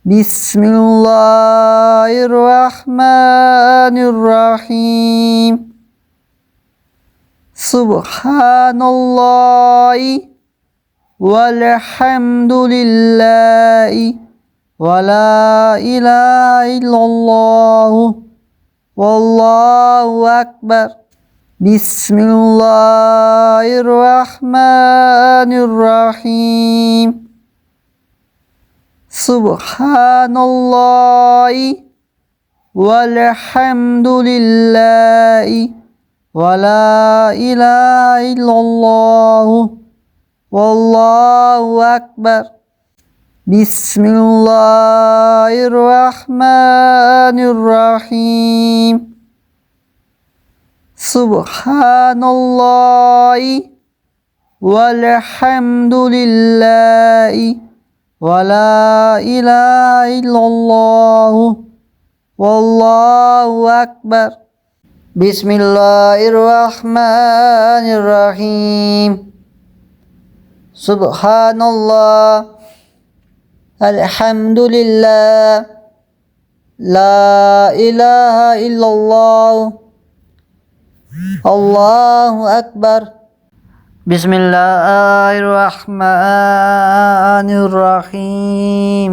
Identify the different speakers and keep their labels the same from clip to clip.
Speaker 1: बिस्मिल्लाहिर्रहमानिर्रहीम। सुब्हानल्लाहि वल्हम्दुलिल्लाहि वला इलाहा इल्लल्लाहु वल्लाहु अकबर। बिस्मिल्लाहिर्रहमानिर्रहीम। सुब्हानल्लाहि वल्हम्दुलिल्लाहि वला इलाहा इल्लल्लाहु वल्लाहु अकबर। बिस्मिल्लाहिर्रहमानिर्रहीम। सुब्हानल्लाहि वल्हम्दुलिल्लाहि वला इलाहा इल्लल्लाहु वल्लाहु अकबर। बिस्मिल्लाहिर्रहमानिर्रहीम। सुब्हानल्लाह अल्हम्दुलिल्लाह ला इलाहा इल्लल्लाह अल्लाहु अकबर। बिस्मिल्लाहिर्रहमानिर्रहीम।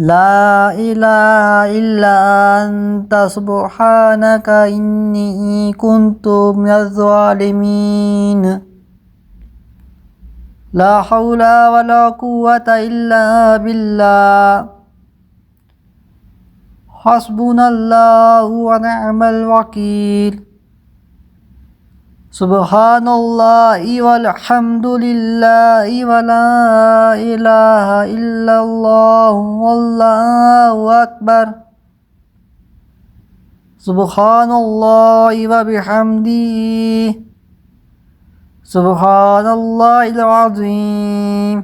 Speaker 1: ला इलाहा इल्ला अंता सुब्हानका इन्नी कुन्तु मिनज़्ज़ालिमीन। ला हौला वला कुव्वता इल्ला बिल्लाह। हस्बुनल्लाहु व निअमल वकील। सुब्हानल्लाहि वल्हम्दुलिल्लाहि वला इलाहा इल्लल्लाहु वल्लाहु अकबर। सुब्हानल्लाहि व बिहम्दिही सुब्हानल्लाहिल अज़ीम।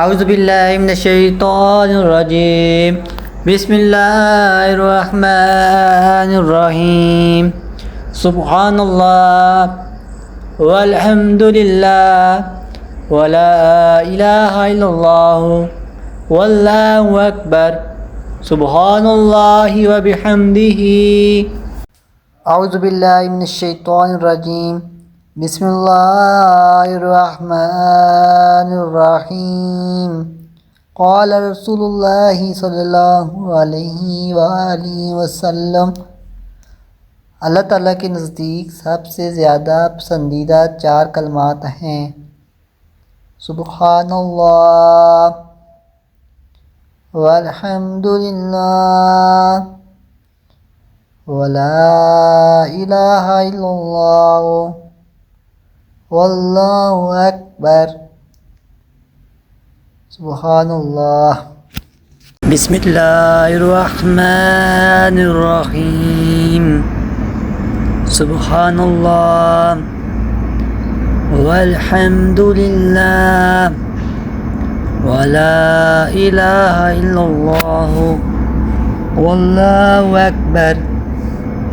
Speaker 1: औज़ु बिल्लाहि मिनश शैतानिर रजीम। बिस्मिल्लाहिर्रहमानिर्रहीम। सुब्हानल्लाह वल्हम्दुलिल्लाह वला इलाहा इल्लल्लाह वल्लाहु अकबर। सुब्हानल्लाहि व बिहम्दिही। औज़ु बिल्लाहि मिनश शैतानिर रजीम। बिस्मिल्लाहिर्रहमानिर्रहीम। क़ाल रसूलुल्लाहि सल्लल्लाहु अलैहि वआलिहि वसल्लम। अल्लाह ताला के नज़दीक सबसे ज़्यादा पसंदीदा 4 कलमात हैं। सुब्हानल्लाह वल्हम्दुलिल्लाह वला इलाहा इल्लल्लाह वल्लाहु अकबर। सुब्हानल्लाह। बिस्मिल्लाहिर्रहमानिर्रहीम। सुब्हानल्लाह वल्हम्दुलिल्लाह वला इलाहा इल्लल्लाह वल्लाहु अकबर।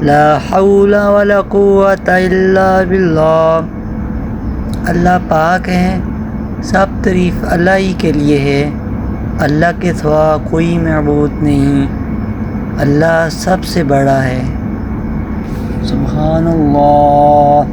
Speaker 1: ला हौला वला कुव्वता इल्ला बिल्लाह। अल्लाह पाक हैं, सब तारीफ़ अल्लाह ही के लिए है। अल्लाह के सिवा कोई मअबूद नहीं। अल्लाह सबसे बड़ा है। सुब्हानल्लाह।